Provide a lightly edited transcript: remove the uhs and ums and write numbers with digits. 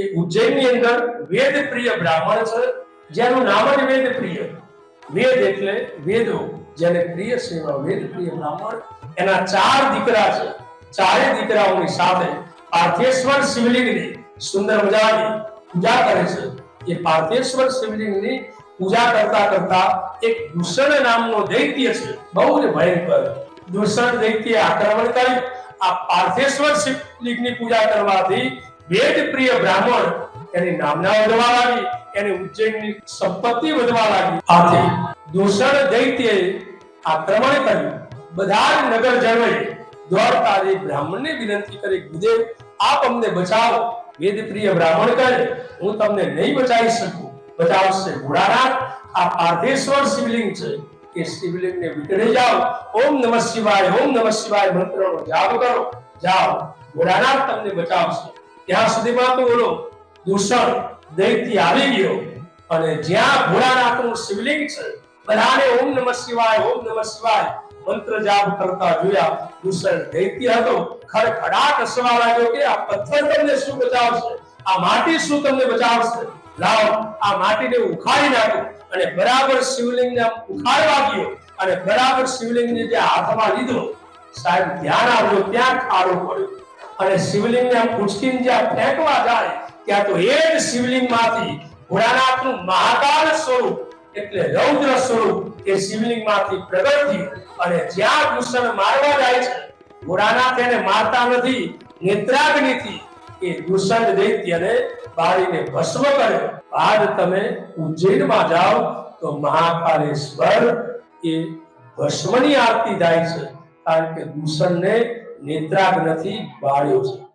એ ઉજ્જૈનની અંદર વેદ પ્રિય બ્રાહ્મણ છે, જેનું નામ જ વેદ પ્રિય. વેદ એટલે વેદો, જેને પ્રિય છે એવા વેદ પ્રિય બ્રાહ્મણ. એના 4 દીકરા છે. 4 દીકરાઓની સાથે પાર્થેશ્વર શિવલિંગની સુંદર મજાની પૂજા કરે છે. એ પાર્થેશ્વર શિવલિંગની પૂજા કરતા કરતા એક દૂષણ નામનો દૈત્ય છે, બહુ જ ભયંકર. દૂષણ દૈત્ય આક્રમણ કરી આ પાર્થેશ્વર શિવલિંગની પૂજા કરવાથી વેદ પ્રિય બ્રાહ્મણ એની નામના વધવા લાગી, એની ઉજ્જૈનની સંપત્તિ વધવા લાગી. આથી દૂષણ દૈત્યએ આક્રમણ કર્યું. બધા જ નગરજનોએ દોડતા એ બ્રાહ્મણને વિનંતી કરી, ગુરુદેવ આપ અમને બચાવો. વેદ પ્રિય બ્રાહ્મણ કહે, હું તમને નહીં બચાવી શકું, બચાવશે ભોળાનાથ. આ પાર્થેશ્વર શિવલિંગ છે, એ શિવલિંગને વિકળી જાઓ, ઓમ નમઃ શિવાય, ઓમ નમઃ શિવાય મંત્રનો જાપ કરો, જાઓ, ભોળાનાથ તમને બચાવશે. ત્યાં સુધીમાં તો બોલો દૂષણ દૈત્ય આવી ગયો અને જ્યાં ભોળાનાથનું શિવલિંગ છે, બધાને ઓમ નમઃ શિવાય, ઓમ નમઃ શિવાય મંત્ર જાપ કરતા જોયા. દૂષણ દૈત્ય હતો, ખડખડાટ હસવા લાગ્યો કે આ પથ્થર તમને શું બચાવશે, આ માટી શું તમને બચાવશે, લાવો આ માટીને ઉખાડી નાખો. અને બરાબર શિવલિંગને ઉખાડવા ગયો અને બરાબર શિવલિંગને જે હાથમાં લીધો, સાહેબ ધ્યાન આવજો, ત્યાં ખાડો પડ્યો અને શિવલિંગને આમ ઉચકીને જ્યાં ફેંકવા જાય, ત્યાં તો એ જ શિવલિંગમાંથી ભોળાનાથનું મહાકાળ સ્વરૂપ એટલે રૌદ્ર સ્વરૂપ એ શિવલિંગમાંથી પ્રગટ થયું. અને જ્યાં દૂષણ મારવા જાય છે, ભોળાનાથ એને મારતા નથી, નેત્રાગ્નિથી એ દૂષણ દૈત્યને બાળીને ભસ્મ કર્યો. આજ તમે ઉજ્જૈનમાં જાઓ તો મહાકાલેશ્વર એ ભસ્મની આરતી થાય છે, કારણ કે દૂષણને નેત્રાગ્નિથી બાળ્યો છે.